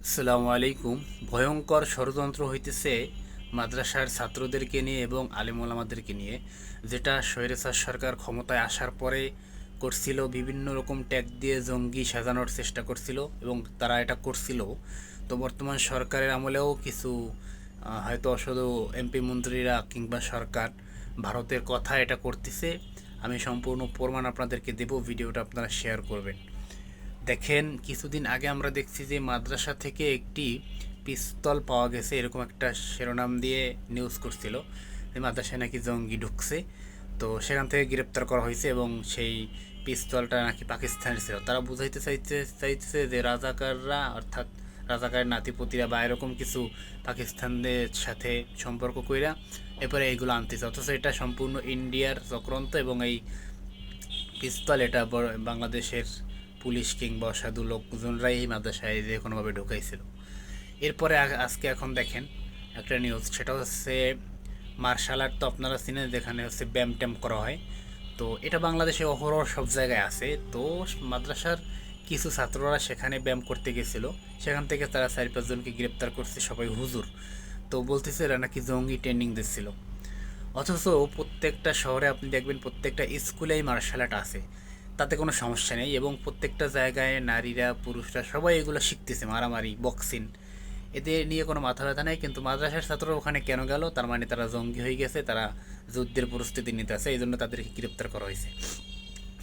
আসসালামু আলাইকুম। ভয়ঙ্কর ষড়যন্ত্র হইতেছে মাদ্রাসার ছাত্রদেরকে নিয়ে এবং আলেম ওলামাদেরকে নিয়ে, যেটা স্বৈরাচার সরকার ক্ষমতায় আসার পরে করছিল। বিভিন্ন রকম ট্যাগ দিয়ে জঙ্গি সাজানোর চেষ্টা করছিল এবং তারা এটা করছিল। তো বর্তমান সরকারের আমলেও কিছু হয়তো অসাধু এমপি মন্ত্রীরা কিংবা সরকার ভারতের কথা এটা করতেছে। আমি সম্পূর্ণ প্রমাণ আপনাদেরকে দেব, ভিডিওটা আপনারা শেয়ার করবেন। দেখেন, কিছুদিন আগে আমরা দেখছি যে মাদ্রাসা থেকে একটি পিস্তল পাওয়া গেছে, এরকম একটা শিরোনাম দিয়ে নিউজ করছিল যে মাদ্রাসায় নাকি জঙ্গি ঢুকছে। তো সেখান থেকে গ্রেপ্তার করা হয়েছে এবং সেই পিস্তলটা নাকি পাকিস্তানের ছিল। তারা বুঝাইতে চাইতেছে যে রাজাকাররা, অর্থাৎ রাজাকারের নাতিপুতিরা বা এরকম কিছু পাকিস্তানদের সাথে সম্পর্ক কইরা এরপরে এইগুলো আনতেছে, অথচ এটা সম্পূর্ণ ইন্ডিয়ার চক্রান্ত। এবং এই পিস্তল এটা বাংলাদেশের পুলিশ কিংবা অসাধু লোকজনরাই এই মাদ্রাসায় যে কোনোভাবে ঢুকাইছিল। এরপরে আজকে এখন দেখেন একটা নিউজ, সেটা হচ্ছে মার্শাল আর্ট। তো আপনারা চিনেন, যেখানে হচ্ছে ব্যায়াম ট্যাম করা হয়। তো এটা বাংলাদেশে অহরহ সব জায়গায় আছে। তো মাদ্রাসার কিছু ছাত্ররা সেখানে ব্যায়াম করতে গেছিলো, সেখান থেকে তারা 4-5 জনকে গ্রেপ্তার করছে, সবাই হুজুর। তো বলতেছে এরা নাকি জঙ্গি ট্রেনিং দিচ্ছিল। অথচ প্রত্যেকটা শহরে আপনি দেখবেন প্রত্যেকটা স্কুলেই মার্শাল আর্ট আছে, তাতে কোনো সমস্যা নেই। এবং প্রত্যেকটা জায়গায় নারীরা পুরুষরা সবাই এগুলো শিখতেছে, মারামারি, বক্সিং, এদের নিয়ে কোনো মাথা ব্যথা নেই। কিন্তু মাদ্রাসার ছাত্ররা ওখানে কেন গেল? তার মানে তারা জঙ্গি হয়ে গেছে, তারা যুদ্ধের প্রস্তুতি নিতে আছে, এই জন্য তাদেরকে গ্রেপ্তার করা হয়েছে,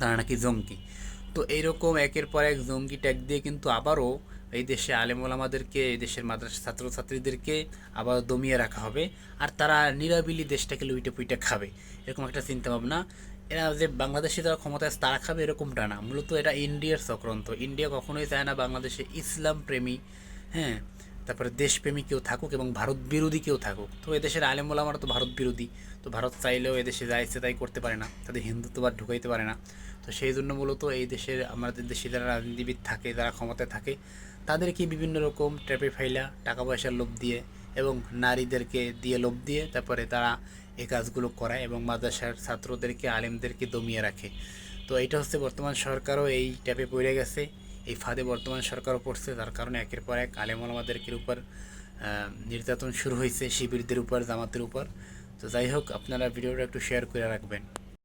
তারা নাকি জঙ্গি। তো এইরকম একের পর এক জঙ্গি ট্যাগ দিয়ে কিন্তু আবারও এই দেশে আলেম ওলামাদেরকে, এই দেশের মাদ্রাসা ছাত্রছাত্রীদেরকে আবার দমিয়ে রাখা হবে। আর তারা নিরাবিলি দেশটাকে লুইটে পুইটে খাবে, এরকম একটা চিন্তা ভাবনা। এরা যে বাংলাদেশে যারা ক্ষমতায় তারা খাবে এরকমটা না, মূলত এটা ইন্ডিয়ার চক্রান্ত। ইন্ডিয়া কখনোই চায় না বাংলাদেশে ইসলাম প্রেমী, হ্যাঁ, তারপরে দেশপ্রেমী কেউ থাকুক এবং ভারত বিরোধী কেউ থাকুক। তো এদেশের আলেম ওলামারা তো ভারত বিরোধী। তো ভারত চাইলেও এদেশে যা ইচ্ছে তাই করতে পারে না, তাদের হিন্দুত্ববাদ ঢুকাইতে পারে না। তো সেই জন্য মূলত এই দেশের, আমাদের দেশে যারা রাজনীতিবিদ থাকে, যারা ক্ষমতায় থাকে, তাদেরকে বিভিন্ন রকম ট্র্যাপে ফাইলা টাকা পয়সার লোভ দিয়ে এবং নারীদেরকে দিয়ে লোভ দিয়ে তারপরে তারা এই কাজগুলো করায় এবং মাদ্রাসার ছাত্রদেরকে, আলেমদেরকে দমিয়ে রাখে। তো এটা হচ্ছে বর্তমান সরকারও এই ট্যাপে পড়ে গেছে, এই ফাঁদে বর্তমান সরকারও পড়ছে। যার কারণে একের পর এক আলেম ওলামাদেরকে উপর নির্যাতন শুরু হয়েছে, শিবিরদের উপর, জামাতের উপর। তো যাই হোক, আপনারা ভিডিওটা একটু শেয়ার করে রাখবেন।